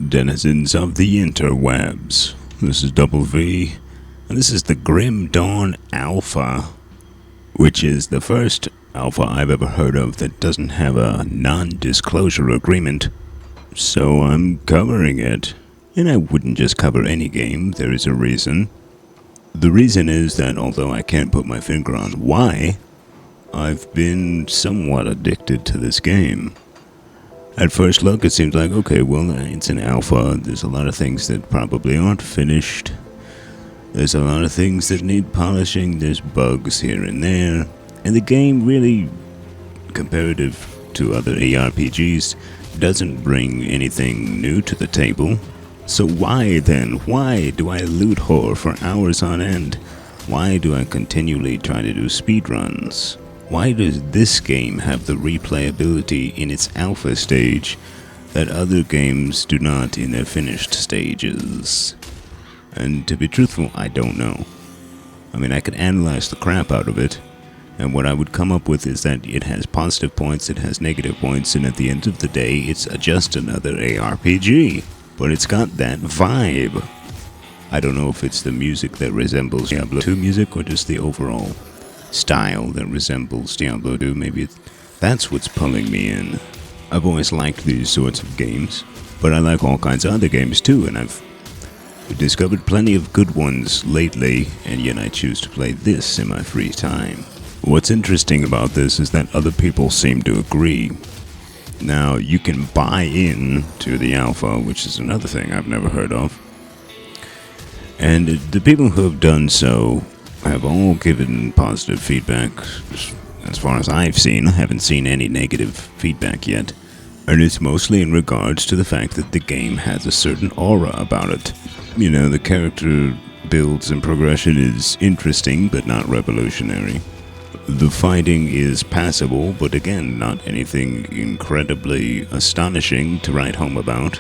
Denizens of the interwebs. This is Double V, and this is the Grim Dawn Alpha, which is the first alpha I've ever heard of that doesn't have a non-disclosure agreement. So I'm covering it. And I wouldn't just cover any game, there is a reason. The reason is that although I can't put my finger on why, I've been somewhat addicted to this game. At first look, it seems like, okay, well, it's an alpha. There's a lot of things that probably aren't finished. There's a lot of things that need polishing. There's bugs here and there. And the game really, comparative to other ARPGs, doesn't bring anything new to the table. So why then? Why do I loot whore for hours on end? Why do I continually try to do speedruns? Why does this game have the replayability in its alpha stage that other games do not in their finished stages? And to be truthful, I don't know. I mean, I could analyze the crap out of it, and what I would come up with is that it has positive points, it has negative points, and at the end of the day, it's just another ARPG. But it's got that vibe. I don't know if it's the music that resembles Diablo 2 music or just the overall style that resembles Diablo 2. Maybe that's what's pulling me in. I've always liked these sorts of games, but I like all kinds of other games too, and I've discovered plenty of good ones lately, and yet I choose to play this in my free time. What's interesting about this is that other people seem to agree. Now, you can buy in to the alpha, which is another thing I've never heard of. And the people who have done so have all given positive feedback. As far as I've seen, I haven't seen any negative feedback yet. And it's mostly in regards to the fact that the game has a certain aura about it. You know, the character builds and progression is interesting, but not revolutionary. The fighting is passable, but again, not anything incredibly astonishing to write home about.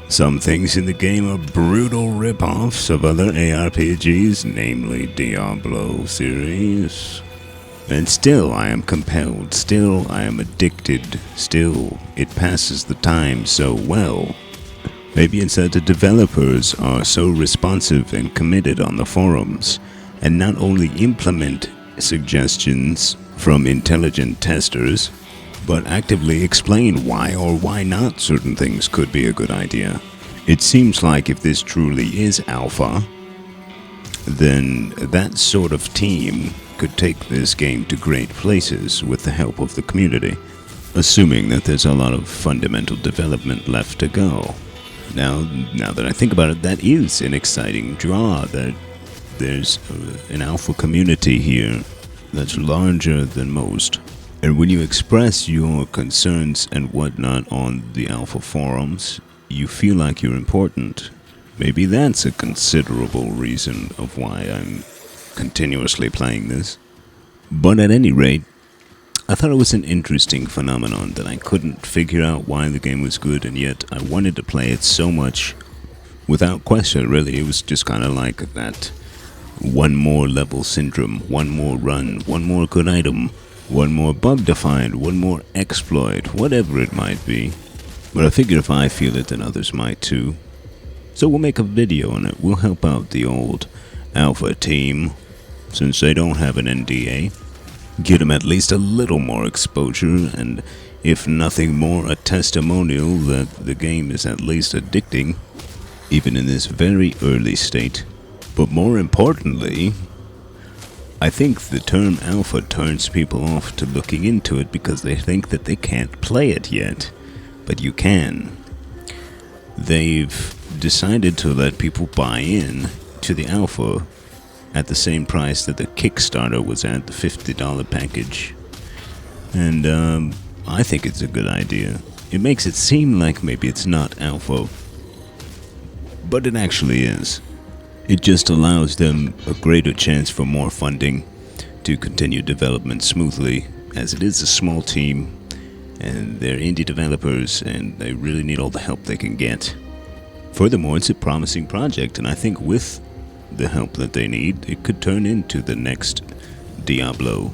Some things in the game are brutal rip-offs of other ARPGs, namely Diablo series. And still I am compelled, still I am addicted, still it passes the time so well. Maybe it's that the developers are so responsive and committed on the forums, and not only implement suggestions from intelligent testers, but actively explain why or why not certain things could be a good idea. It seems like if this truly is alpha, then that sort of team could take this game to great places with the help of the community, assuming that there's a lot of fundamental development left to go. Now that I think about it, that is an exciting draw, that there's an alpha community here that's larger than most. And when you express your concerns and whatnot on the alpha forums, you feel like you're important. Maybe that's a considerable reason of why I'm continuously playing this. But at any rate, I thought it was an interesting phenomenon that I couldn't figure out why the game was good, and yet I wanted to play it so much without question, really. It was just kind of like that one more level syndrome, one more run, one more good item, one more bug to find, one more exploit, whatever it might be. But I figured if I feel it, then others might too. So we'll make a video on it. We'll help out the old alpha team, since they don't have an NDA. Get them at least a little more exposure, and if nothing more, a testimonial that the game is at least addicting, even in this very early state. But more importantly, I think the term alpha turns people off to looking into it because they think that they can't play it yet. But you can. They've decided to let people buy in to the alpha at the same price that the Kickstarter was at, the $50 package. And I think it's a good idea. It makes it seem like maybe it's not alpha, but it actually is. It just allows them a greater chance for more funding to continue development smoothly, as it is a small team, and they're indie developers, and they really need all the help they can get. Furthermore, it's a promising project, and I think with the help that they need, it could turn into the next Diablo.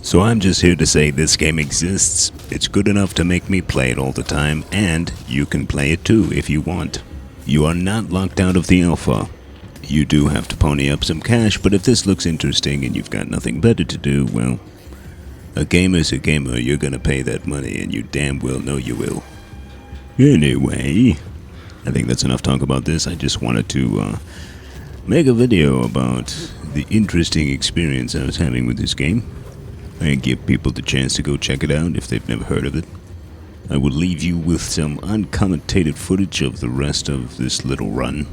So I'm just here to say this game exists, it's good enough to make me play it all the time, and you can play it too if you want. You are not locked out of the alpha. You do have to pony up some cash, but if this looks interesting and you've got nothing better to do, well, a gamer's a gamer. You're gonna pay that money, and you damn well know you will. Anyway, I think that's enough talk about this. I just wanted to make a video about the interesting experience I was having with this game and give people the chance to go check it out if they've never heard of it. I will leave you with some uncommentated footage of the rest of this little run.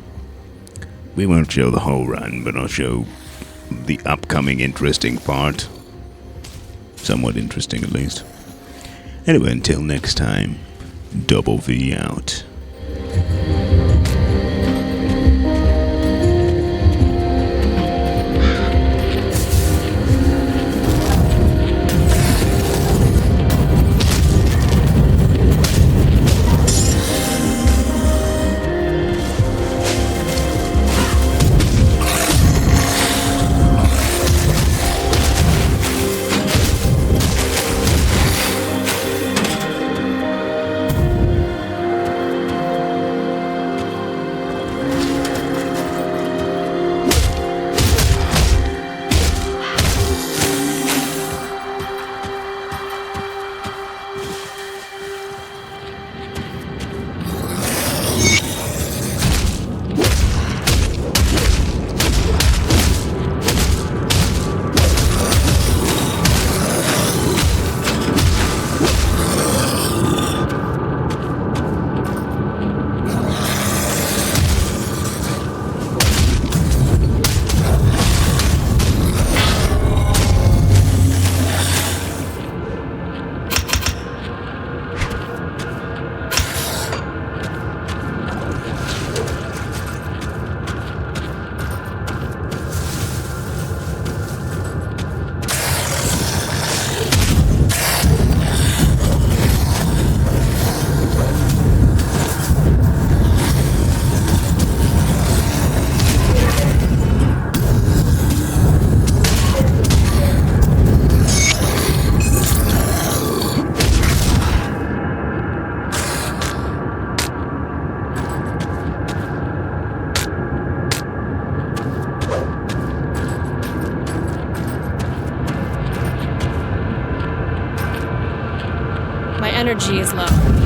We won't show the whole run, but I'll show the upcoming interesting part. Somewhat interesting, at least. Anyway, until next time, Double V out. My energy is low.